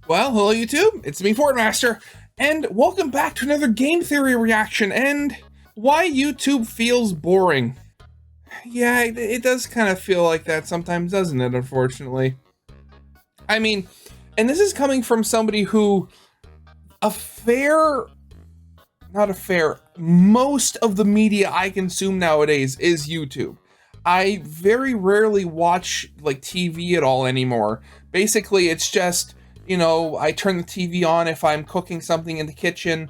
Well, hello YouTube, it's me, Fortmaster, and welcome back to another game theory reaction, and why YouTube feels boring. Yeah, it does kind of feel like that sometimes, doesn't it, unfortunately? I mean, and this is coming from somebody who, most of the media I consume nowadays is YouTube. I very rarely watch, like, TV at all anymore. Basically, it's just, I turn the TV on if I'm cooking something in the kitchen,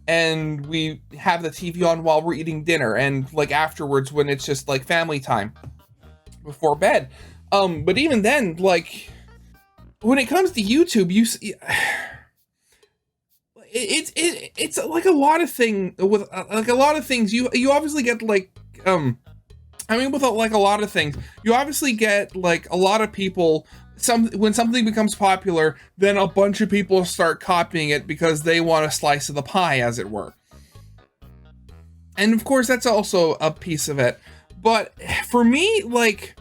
and we have the TV on while we're eating dinner, and, like, afterwards when it's just, like, family time before bed. But even then, like, when it comes to YouTube, it's like a lot of things you obviously get, like, with like a lot of things, you obviously get, like, a lot of people, when something becomes popular, then a bunch of people start copying it because they want a slice of the pie, as it were. And of course, that's also a piece of it. But for me, like,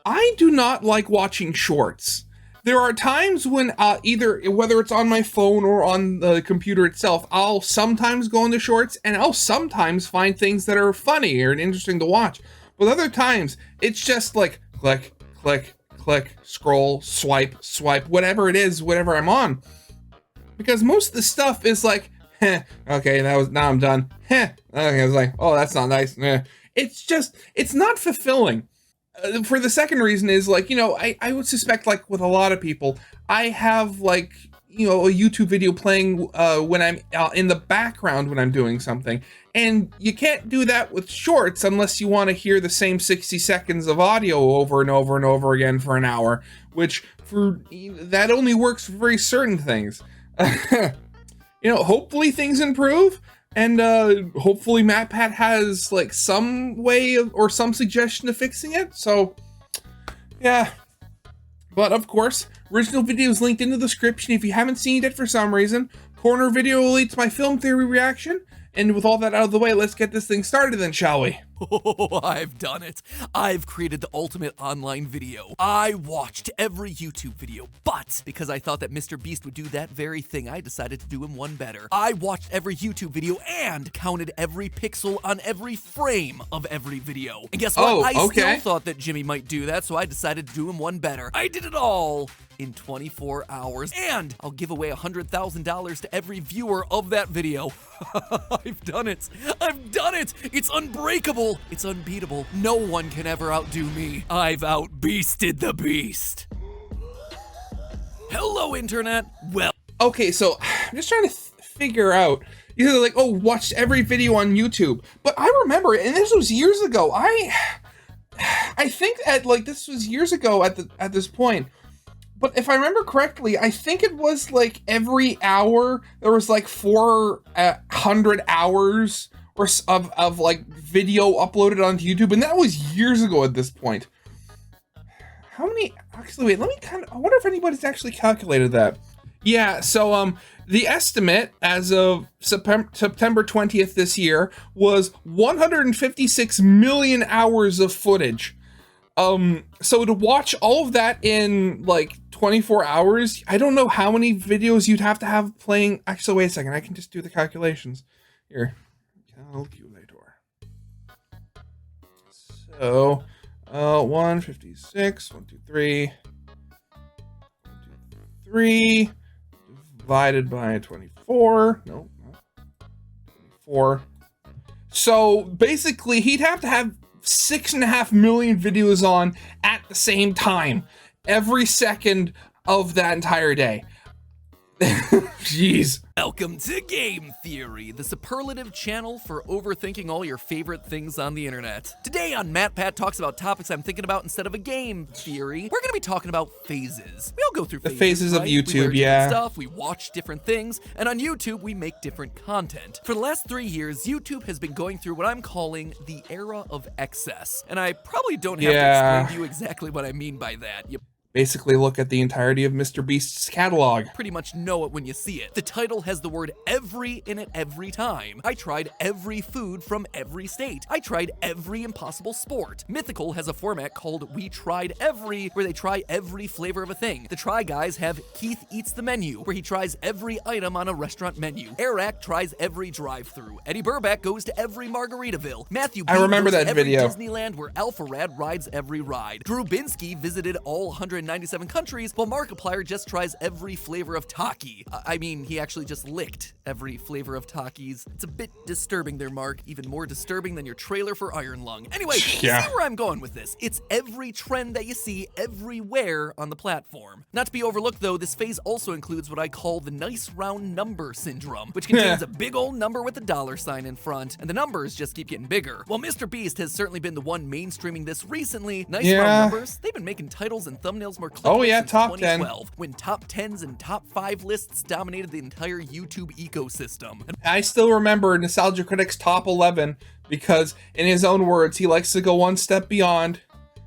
I do not like watching shorts. There are times when whether it's on my phone or on the computer itself, I'll sometimes go into shorts, and I'll sometimes find things that are funny or interesting to watch. But other times, it's just like click, click, click, scroll, swipe, whatever it is, whatever I'm on. Because most of the stuff is like, okay, now I'm done. Okay, it's like, oh, that's not nice. It's not fulfilling. For the second reason is, like, I would suspect, like, with a lot of people, I have, like, a YouTube video playing when I'm in the background when I'm doing something. And you can't do that with shorts unless you want to hear the same 60 seconds of audio over and over and over again for an hour, which that only works for very certain things. Hopefully things improve. And hopefully MatPat has, like, some way or some suggestion of fixing it. So, yeah. But of course, original video is linked in the description if you haven't seen it for some reason. Corner video will lead to my film theory reaction. And with all that out of the way, let's get this thing started then, shall we? Oh, I've done it. I've created the ultimate online video. I watched every YouTube video, but because I thought that MrBeast would do that very thing, I decided to do him one better. I watched every YouTube video and counted every pixel on every frame of every video. And guess what? I still thought that Jimmy might do that, so I decided to do him one better. I did it all in 24 hours, and I'll give away $100,000 to every viewer of that video. I've done it. I've done it. It's unbreakable. It's unbeatable. No one can ever outdo me. I've outbeasted the beast. Hello, Internet. Well, okay, so I'm just trying to figure out. You're like, oh, watched every video on YouTube. But I remember, and this was years ago. I think this was years ago at this point. But if I remember correctly, I think it was like every hour there was like 400 hours or of like video uploaded onto YouTube, and that was years ago at this point. How many? Actually, wait. I wonder if anybody's actually calculated that. Yeah. So the estimate as of September 20th this year was 156 million hours of footage. So to watch all of that in, like, 24 hours, I don't know how many videos you'd have to have playing. Actually, wait a second, I can just do the calculations. Here, calculator. So, 156, 123 divided by 24. No, 24. So basically, he'd have to have 6.5 million videos on at the same time every second of that entire day. Jeez. Welcome to Game Theory, the superlative channel for overthinking all your favorite things on the internet. Today on MatPat Talks About Topics I'm Thinking About Instead of a Game Theory, we're gonna be talking about phases. We all go through phases, the phases, right? Of YouTube, we learn yeah. Stuff, we watch different things, and on YouTube we make different content. For the last 3 years, YouTube has been going through what I'm calling the era of excess, and I probably don't have to explain to you exactly what I mean by that. basically look at the entirety of Mr. Beast's catalog. Pretty much know it when you see it. The title has the word every in it every time. I tried every food from every state. I tried every impossible sport. Mythical has a format called We Tried Every, where they try every flavor of a thing. The Try Guys have Keith Eats the Menu, where he tries every item on a restaurant menu. Eric tries every drive-thru. Eddie Burback goes to every Margaritaville. Matthew B I remember goes to that every video. Disneyland, where Alpharad rides every ride. Drew Binsky visited all 197 countries, while Markiplier just tries every flavor of Taki. I mean, he actually just licked every flavor of Takis. It's a bit disturbing there, Mark. Even more disturbing than your trailer for Iron Lung. Anyway, Yeah. see where I'm going with this. It's every trend that you see everywhere on the platform. Not to be overlooked, though, this phase also includes what I call the nice round number syndrome, which contains a big old number with a dollar sign in front, and the numbers just keep getting bigger. While Mr. Beast has certainly been the one mainstreaming this recently, nice round numbers, they've been making titles and thumbnails more clickable since top 10. 2012, when top 10s and top 5 lists dominated the entire YouTube ecosystem. I still remember Nostalgia Critic's top 11 because, in his own words, he likes to go one step beyond,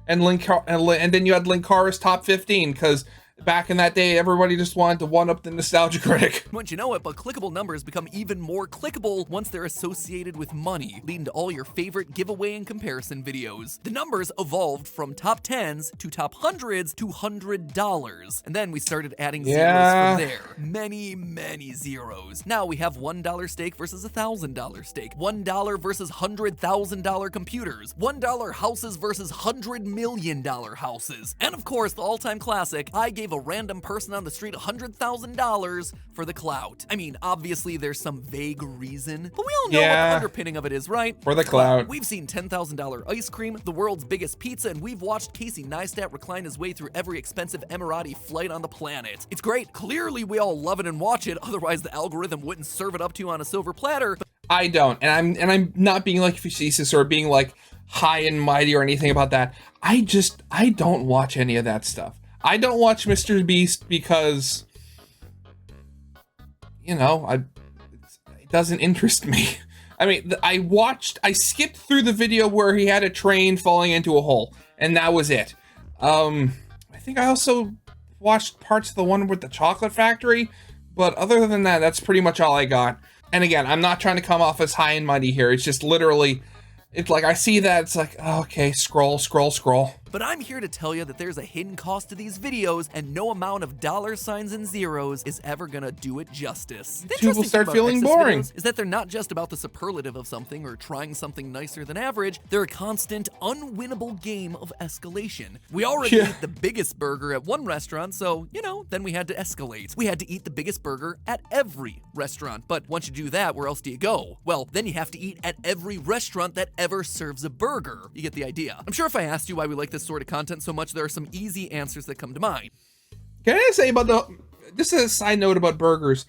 and then you had Linkara's top 15 because back in that day, everybody just wanted to one-up the Nostalgia Critic. Wouldn't you know it, but clickable numbers become even more clickable once they're associated with money, leading to all your favorite giveaway and comparison videos. The numbers evolved from top 10s to top 100s to $100, and then we started adding zeros from there. Many zeros. Now we have $1 stake versus $1,000 stake, $1 versus $100,000 computers, $1 houses versus $100 million houses, and of course, the all-time classic, I gave a random person on the street $100,000 for the clout. I mean, obviously there's some vague reason, but we all know what the underpinning of it is, right? For the clout. We've seen $10,000 ice cream, the world's biggest pizza, and we've watched Casey Neistat recline his way through every expensive Emirati flight on the planet. It's great. Clearly we all love it and watch it, otherwise the algorithm wouldn't serve it up to you on a silver platter. I don't, and I'm not being like facetious or being like high and mighty or anything about that. I don't watch any of that stuff. I don't watch Mr. Beast because, you know, it doesn't interest me. I mean, I skipped through the video where he had a train falling into a hole, and that was it. I think I also watched parts of the one with the chocolate factory, but other than that, that's pretty much all I got. And again, I'm not trying to come off as high and mighty here. It's just literally, it's like I see that, it's like, oh, okay, scroll. But I'm here to tell you that there's a hidden cost to these videos, and no amount of dollar signs and zeros is ever gonna do it justice. The YouTube will start feeling boring. Is that they're not just about the superlative of something or trying something nicer than average, they're a constant, unwinnable game of escalation. We already ate the biggest burger at one restaurant, so, you know, then we had to escalate. We had to eat the biggest burger at every restaurant, but once you do that, where else do you go? Well, then you have to eat at every restaurant that ever serves a burger. You get the idea. I'm sure if I asked you why we like this sort of content so much, there are some easy answers that come to mind. Can I say about just a side note about burgers,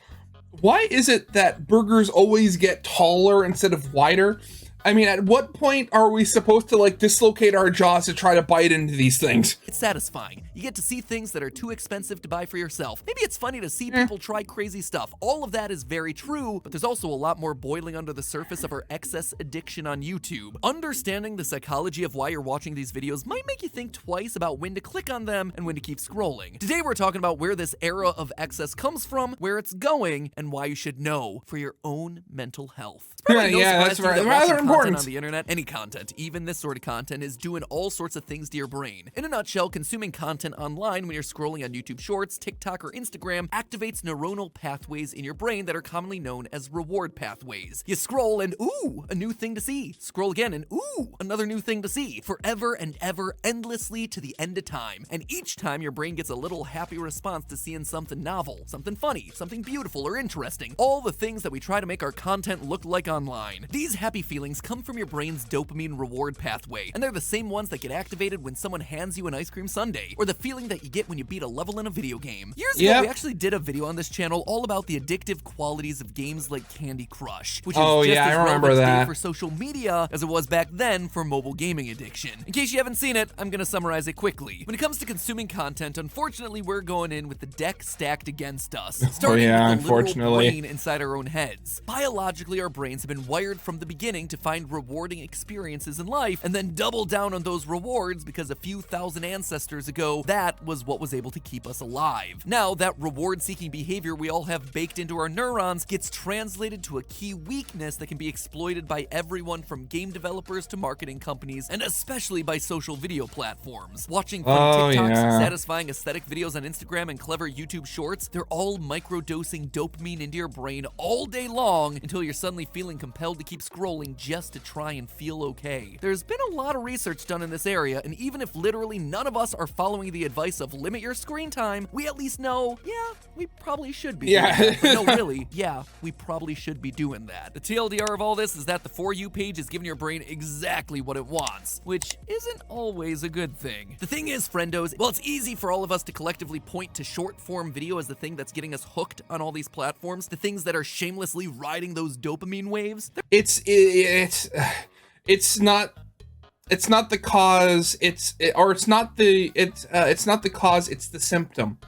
why is it that burgers always get taller instead of wider? I mean, at what point are we supposed to like dislocate our jaws to try to bite into these things? It's satisfying. You get to see things that are too expensive to buy for yourself. Maybe it's funny to see people try crazy stuff. All of that is very true, but there's also a lot more boiling under the surface of our excess addiction on YouTube. Understanding the psychology of why you're watching these videos might make you think twice about when to click on them and when to keep scrolling. Today we're talking about where this era of excess comes from, where it's going, and why you should know for your own mental health. Yeah, that's rather important. On the internet, any content, even this sort of content, is doing all sorts of things to your brain. In a nutshell, consuming content online when you're scrolling on YouTube Shorts, TikTok, or Instagram activates neuronal pathways in your brain that are commonly known as reward pathways. You scroll and ooh, a new thing to see. Scroll again and ooh, another new thing to see. Forever and ever, endlessly to the end of time. And each time your brain gets a little happy response to seeing something novel, something funny, something beautiful or interesting. All the things that we try to make our content look like online. These happy feelings come from your brain's dopamine reward pathway, and they're the same ones that get activated when someone hands you an ice cream sundae, or the feeling that you get when you beat a level in a video game. Years ago, we actually did a video on this channel all about the addictive qualities of games like Candy Crush, which is just as relevant today for social media as it was back then for mobile gaming addiction. In case you haven't seen it, I'm gonna summarize it quickly. When it comes to consuming content, unfortunately, we're going in with the deck stacked against us, starting with the literal brain inside our own heads. Biologically, our brains have been wired from the beginning to find rewarding experiences in life and then double down on those rewards because a few thousand ancestors ago, that was what was able to keep us alive. Now, that reward-seeking behavior we all have baked into our neurons gets translated to a key weakness that can be exploited by everyone from game developers to marketing companies, and especially by social video platforms. Watching funny TikToks, satisfying aesthetic videos on Instagram, and clever YouTube shorts, they're all microdosing dopamine into your brain all day long until you're suddenly feeling compelled to keep scrolling just to try and feel okay. There's been a lot of research done in this area, and even if literally none of us are following the advice of limit your screen time, we at least know, yeah, we probably should be doing that. But no, really, yeah, we probably should be doing that. The TLDR of all this is that the For You page is giving your brain exactly what it wants, which isn't always a good thing. The thing is, friendos, well, it's easy for all of us to collectively point to short-form video as the thing that's getting us hooked on all these platforms, the things that are shamelessly riding those dopamine waves. It's not the cause, it's not the cause, it's the symptom.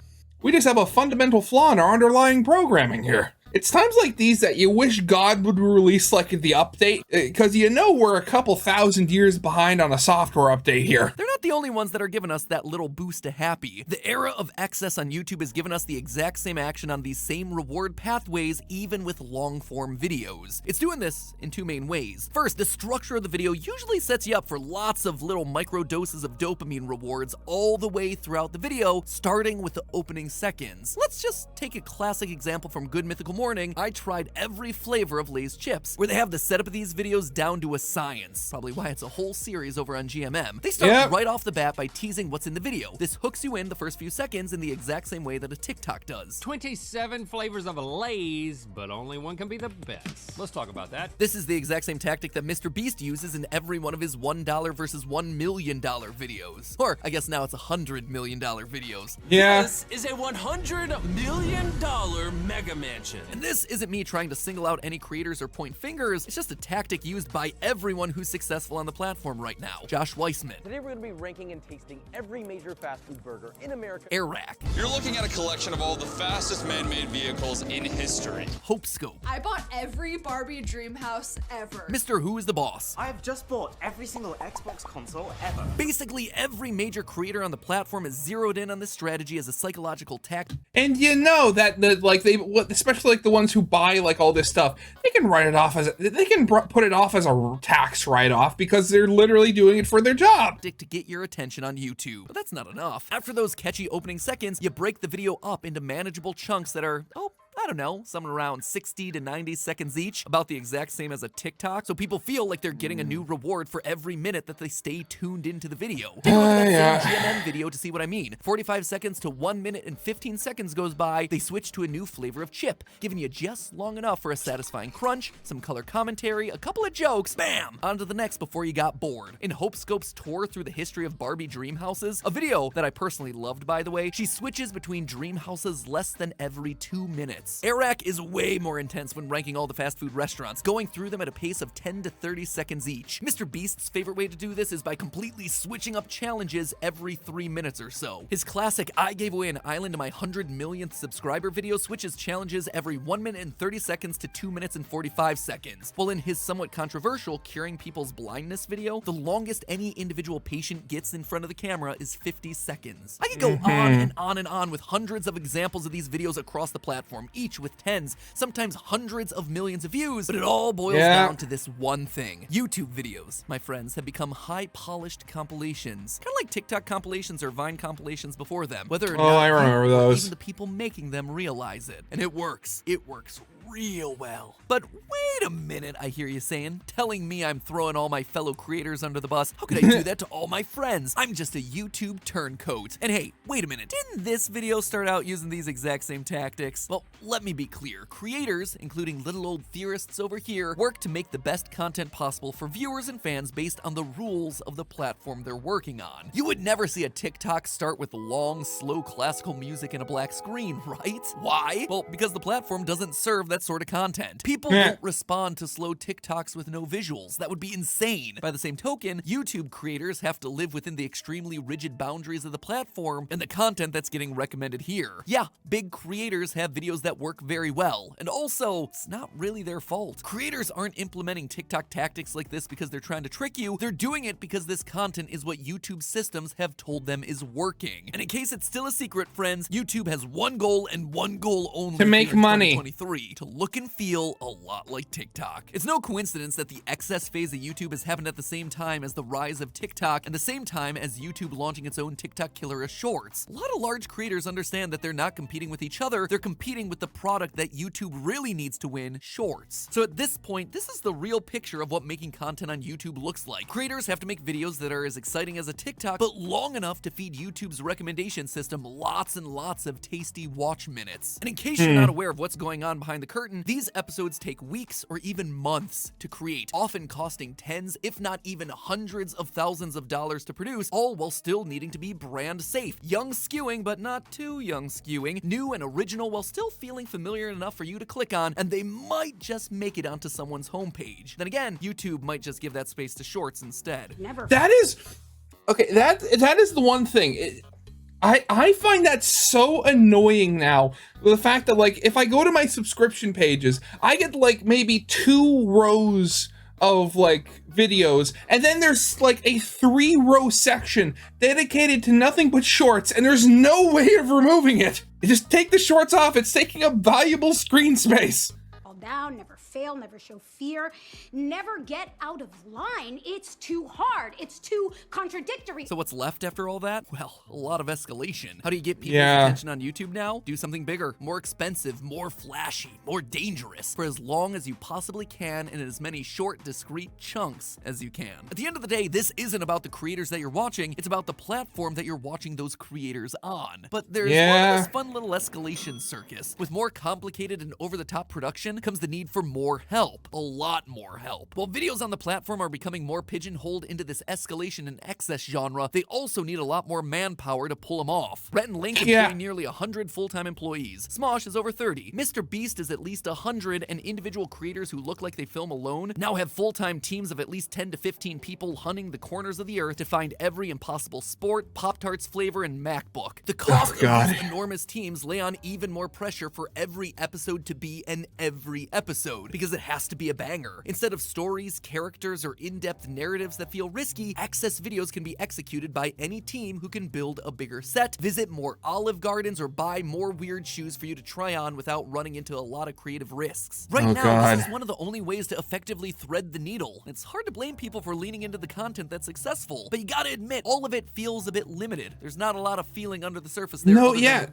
We just have a fundamental flaw in our underlying programming here. It's times like these that you wish God would release like the update, because you know we're a couple thousand years behind on a software update here. They're not the only ones that are giving us that little boost to happy. The era of excess on YouTube has given us the exact same action on these same reward pathways, even with long-form videos. It's doing this in two main ways. First, the structure of the video usually sets you up for lots of little micro doses of dopamine rewards all the way throughout the video, starting with the opening seconds. Let's just take a classic example from Good Mythical Morning. I tried every flavor of Lay's chips, where they have the setup of these videos down to a science. Probably why it's a whole series over on GMM. They start right off the bat by teasing what's in the video. This hooks you in the first few seconds in the exact same way that a TikTok does. 27 flavors of Lay's, but only one can be the best. Let's talk about that. This is the exact same tactic that MrBeast uses in every one of his $1 versus $1 million videos. Or, I guess now it's $100 million videos. Yeah. This is a $100 million mega mansion. And this isn't me trying to single out any creators or point fingers, it's just a tactic used by everyone who's successful on the platform right now. Josh Weissman. Today we're going to be ranking and tasting every major fast food burger in America. Airrack. You're looking at a collection of all the fastest man-made vehicles in history. Hopescope. I bought every Barbie dream house ever. Mr. Who is the Boss. I have just bought every single Xbox console ever. Basically, every major creator on the platform is zeroed in on this strategy as a psychological tactic. And you know that especially like the ones who buy like all this stuff, they can write it off as put it off as a tax write-off because they're literally doing it for their job. To get your attention on YouTube. But that's not enough. After those catchy opening seconds, you break the video up into manageable chunks that are, I don't know, somewhere around 60 to 90 seconds each, about the exact same as a TikTok, so people feel like they're getting a new reward for every minute that they stay tuned into the video. Take a look at that same GMM video to see what I mean. 45 seconds to 1 minute and 15 seconds goes by, they switch to a new flavor of chip, giving you just long enough for a satisfying crunch, some color commentary, a couple of jokes, bam! On to the next before you got bored. In Hopescope's tour through the history of Barbie dream houses, a video that I personally loved by the way, she switches between dream houses less than every 2 minutes. Airrack is way more intense when ranking all the fast food restaurants, going through them at a pace of 10 to 30 seconds each. MrBeast's favorite way to do this is by completely switching up challenges every 3 minutes or so. His classic I gave away an island to my 100 millionth subscriber video switches challenges every 1 minute and 30 seconds to 2 minutes and 45 seconds. While in his somewhat controversial Curing People's Blindness video, the longest any individual patient gets in front of the camera is 50 seconds. I could go on and on and on with hundreds of examples of these videos across the platform, each with tens, sometimes hundreds of millions of views, but it all boils down to this one thing. YouTube videos, my friends, have become high-polished compilations. Kind of like TikTok compilations or Vine compilations before them, whether or not I remember those. even the people making them realize it. And it works. It works real well. But wait a minute, I hear you saying, telling me I'm throwing all my fellow creators under the bus. How could I do that to all my friends? I'm just a YouTube turncoat. And hey, wait a minute, didn't this video start out using these exact same tactics? Well, let me be clear. Creators, including little old theorists over here, work to make the best content possible for viewers and fans based on the rules of the platform they're working on. You would never see a TikTok start with long, slow classical music and a black screen, right? Why? Well, because the platform doesn't serve that that sort of content. People won't respond to slow TikToks with no visuals. That would be insane. By the same token, YouTube creators have to live within the extremely rigid boundaries of the platform and the content that's getting recommended here. Yeah, big creators have videos that work very well, and also, it's not really their fault. Creators aren't implementing TikTok tactics like this because they're trying to trick you. They're doing it because this content is what YouTube systems have told them is working. And in case it's still a secret, friends, YouTube has one goal and one goal only: to make money. 2023, to look and feel a lot like TikTok. It's no coincidence that the excess phase of YouTube has happened at the same time as the rise of TikTok and the same time as YouTube launching its own TikTok killer as Shorts. A lot of large creators understand that they're not competing with each other, they're competing with the product that YouTube really needs to win, Shorts. So at this point, this is the real picture of what making content on YouTube looks like. Creators have to make videos that are as exciting as a TikTok, but long enough to feed YouTube's recommendation system lots and lots of tasty watch minutes. And in case you're not aware of what's going on behind the curtain, these episodes take weeks or even months to create, often costing tens, if not even hundreds of thousands of dollars to produce, all while still needing to be brand safe. Young skewing, but not too young skewing. New and original while still feeling familiar enough for you to click on, and they might just make it onto someone's homepage. Then again, YouTube might just give that space to Shorts instead. That is okay. That is the one thing. I find that so annoying now, with the fact that, like, if I go to my subscription pages, I get like maybe 2 rows of like videos, and then there's like a 3-row section dedicated to nothing but Shorts, and there's no way of removing it. You just take the Shorts off. It's taking up valuable screen space. Down, never fail, never show fear, never get out of line. It's too hard. It's too contradictory. So what's left after all that? Well, a lot of escalation. How do you get people's attention on YouTube now? Do something bigger, more expensive, more flashy, more dangerous, for as long as you possibly can and in as many short, discrete chunks as you can. At the end of the day, this isn't about the creators that you're watching, it's about the platform that you're watching those creators on. But there's one of this fun little escalation circus. With more complicated and over-the-top production comes the need for more help. A lot more help. While videos on the platform are becoming more pigeonholed into this escalation and excess genre, they also need a lot more manpower to pull them off. Rhett and Link employ nearly 100 full-time employees. Smosh is over 30. mrbeast is at least 100, and individual creators who look like they film alone now have full-time teams of at least 10 to 15 people hunting the corners of the earth to find every impossible sport, Pop-Tarts flavor, and MacBook. The cost of these enormous teams lay on even more pressure for every episode to be an every episode, because it has to be a banger. Instead of stories, characters, or in-depth narratives that feel risky, access videos can be executed by any team who can build a bigger set, visit more Olive Gardens, or buy more weird shoes for you to try on without running into a lot of creative risks. Right now, this is one of the only ways to effectively thread the needle. It's hard to blame people for leaning into the content that's successful, but you gotta admit, all of it feels a bit limited. There's not a lot of feeling under the surface there.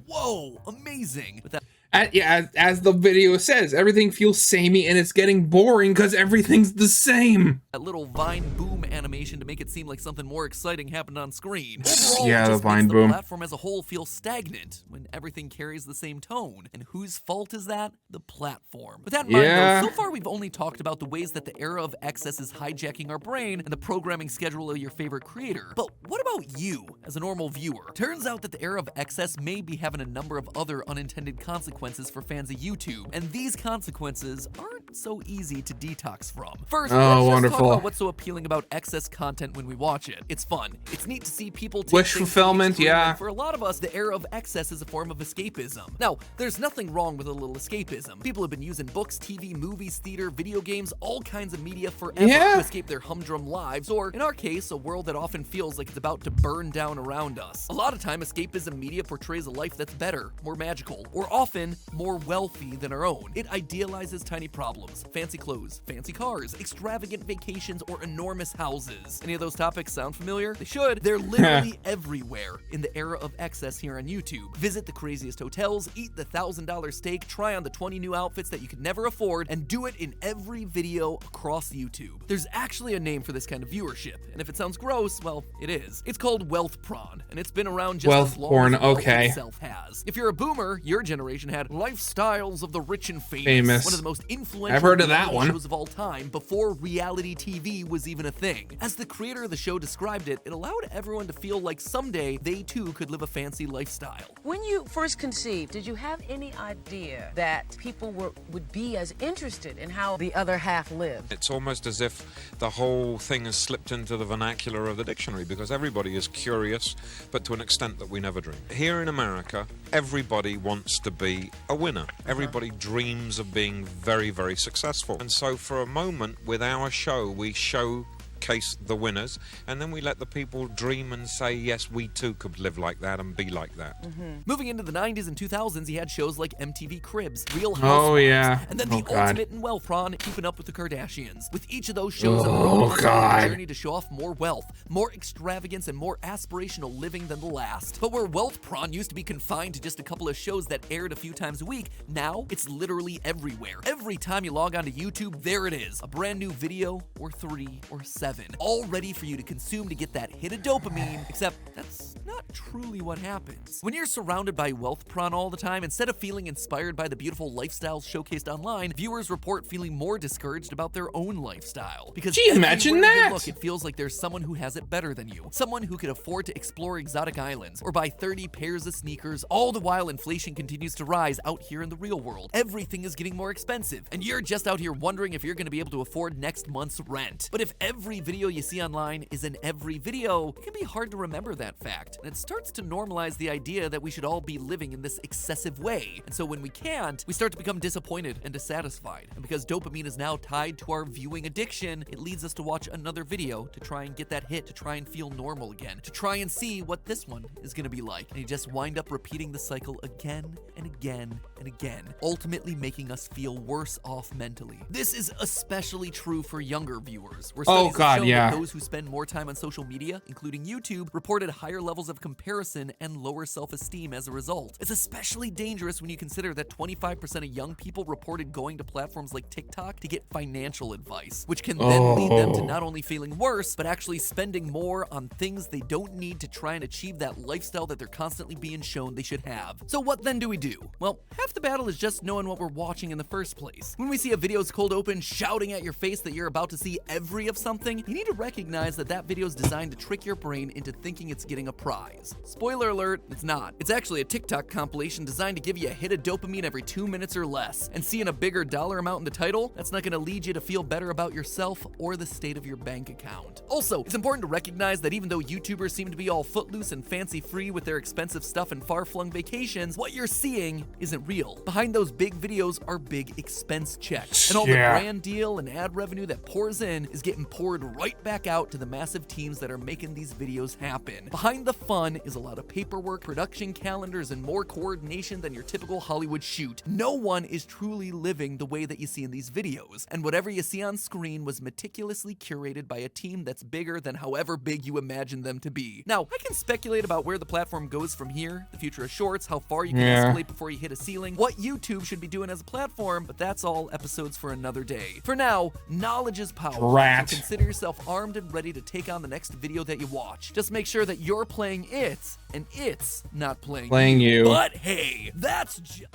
Whoa, amazing. With that, as the video says, everything feels samey and it's getting boring because everything's the same. That little Vine boom animation to make it seem like something more exciting happened on screen. Overall, yeah, it the just Vine makes boom. the platform as a whole feel stagnant when everything carries the same tone. And whose fault is that? The platform. With that in mind, though, so far we've only talked about the ways that the era of excess is hijacking our brain and the programming schedule of your favorite creator. But what about you, as a normal viewer? Turns out that the era of excess may be having a number of other unintended consequences for fans of YouTube, and these consequences aren't so easy to detox from. First, let's just talk about what's so appealing about excess content when we watch it. It's fun. It's neat to see people take wish fulfillment, For a lot of us, the era of excess is a form of escapism. Now, there's nothing wrong with a little escapism. People have been using books, TV, movies, theater, video games, all kinds of media forever to escape their humdrum lives, or in our case, a world that often feels like it's about to burn down around us. A lot of time, escapism media portrays a life that's better, more magical, or often more wealthy than our own. It idealizes tiny problems, fancy clothes, fancy cars, extravagant vacations, or enormous houses. Any of those topics sound familiar? They should. They're literally everywhere in the era of excess here on YouTube. Visit the craziest hotels, eat the $1,000 steak, try on the 20 new outfits that you could never afford, and do it in every video across YouTube. There's actually a name for this kind of viewership, and if it sounds gross, well, it is. It's called wealth prawn, and it's been around just as long as wealth itself has. If you're a boomer, your generation had Lifestyles of the Rich and Famous. One of the most influential I've heard of that reality one. shows of all time before reality TV was even a thing. As the creator of the show described it, it allowed everyone to feel like someday they too could live a fancy lifestyle. When you first conceived, did you have any idea that people would be as interested in how the other half lived? It's almost as if the whole thing has slipped into the vernacular of the dictionary, because everybody is curious, but to an extent that we never dreamed. Here in America, everybody wants to be a winner. Everybody dreams of being very, very successful. And so for a moment with our show, we showcase the winners, and then we let the people dream and say, yes, we too could live like that and be like that. Moving into the 90s and 2000s, he had shows like MTV Cribs, Real Housewives, Oh, yeah. and then the God. ultimate in wealth prawn, Keeping Up with the Kardashians. With each of those shows, a God. journey to show off more wealth, more extravagance, and more aspirational living than the last. But where wealth prawn used to be confined to just a couple of shows that aired a few times a week, now it's literally everywhere. Every time you log onto YouTube, there it is, a brand new video, or 3, or 7, all ready for you to consume to get that hit of dopamine, except that's not truly what happens. When you're surrounded by wealth prawn all the time, instead of feeling inspired by the beautiful lifestyles showcased online, viewers report feeling more discouraged about their own lifestyle. Because Gee, imagine everywhere you that. look, it feels like there's someone who has it better than you. Someone who could afford to explore exotic islands or buy 30 pairs of sneakers, all the while inflation continues to rise out here in the real world. Everything is getting more expensive, and you're just out here wondering if you're going to be able to afford next month's rent. But if every video you see online is in every video, it can be hard to remember that fact, and it starts to normalize the idea that we should all be living in this excessive way. And so when we can't, we start to become disappointed and dissatisfied. And because dopamine is now tied to our viewing addiction, it leads us to watch another video to try and get that hit, to try and feel normal again, to try and see what this one is going to be like. And you just wind up repeating the cycle again and again and again, ultimately making us feel worse off mentally. This is especially true for younger viewers, where studies have shown that those who spend more time on social media, including YouTube, reported higher levels of comparison and lower self-esteem as a result. It's especially dangerous when you consider that 25% of young people reported going to platforms like TikTok to get financial advice, which can then lead them to not only feeling worse, but actually spending more on things they don't need to try and achieve that lifestyle that they're constantly being shown they should have. So what then do we do? Well, half the battle is just knowing what we're watching in the first place. When we see a video's cold open shouting at your face that you're about to see every of something, you need to recognize that that video is designed to trick your brain into thinking it's getting a prize. Spoiler alert, it's not. It's actually a TikTok compilation designed to give you a hit of dopamine every 2 minutes or less. And seeing a bigger dollar amount in the title, that's not going to lead you to feel better about yourself or the state of your bank account. Also, it's important to recognize that even though YouTubers seem to be all footloose and fancy-free with their expensive stuff and far-flung vacations, what you're seeing isn't real. Behind those big videos are big expense checks. And all the brand deal and ad revenue that pours in is getting poured right back out to the massive teams that are making these videos happen. Behind the fun is a lot of paperwork, production calendars, and more coordination than your typical Hollywood shoot. No one is truly living the way that you see in these videos, and whatever you see on screen was meticulously curated by a team that's bigger than however big you imagine them to be. Now, I can speculate about where the platform goes from here, the future of shorts, how far you can escalate before you hit a ceiling, what YouTube should be doing as a platform, but that's all episodes for another day. For now, knowledge is power. So consider yourself armed and ready to take on the next video that you watch. Just make sure that you're playing it, and it's not playing you. But hey, that's just...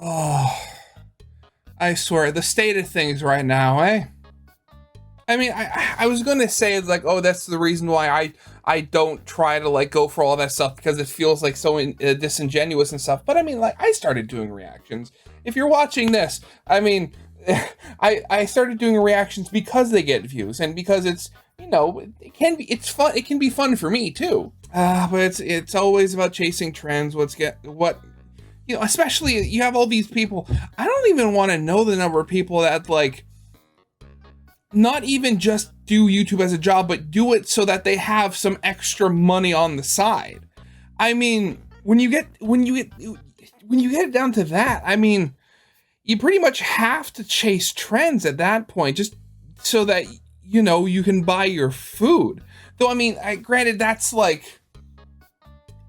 Oh, I swear, the state of things right now, eh? I mean, I was gonna say, like, oh, that's the reason why I don't try to, like, go for all that stuff, because it feels like so disingenuous and stuff. But I mean, like, I started doing reactions. If you're watching this, I mean, I started doing reactions because they get views, and because it's, you know, it's fun. It can be fun for me too. But it's always about chasing trends. You know, especially you have all these people. I don't even want to know the number of people that, like, not even just do YouTube as a job, but do it so that they have some extra money on the side. I mean, when you get it down to that, I mean, you pretty much have to chase trends at that point, just so that, you know, you can buy your food. Though, I mean, granted, that's like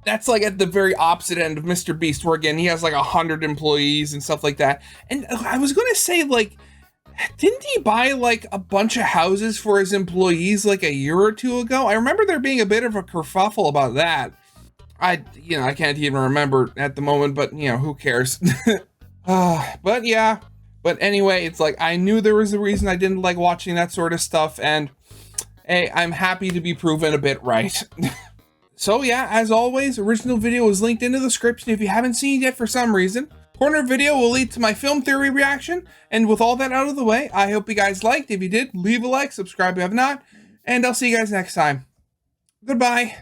at the very opposite end of mrbeast, where again, he has like 100 employees and stuff like that. And I was going to say, like, didn't he buy like a bunch of houses for his employees like a year or two ago? I remember there being a bit of a kerfuffle about that. I can't even remember at the moment, but you know, who cares? But yeah, But anyway, it's like, I knew there was a reason I didn't like watching that sort of stuff, and hey, I'm happy to be proven a bit right. So yeah, as always, original video is linked in the description if you haven't seen it yet for some reason. Corner video will lead to my film theory reaction, and with all that out of the way, I hope you guys liked. If you did, leave a like, subscribe if you have not, and I'll see you guys next time. Goodbye.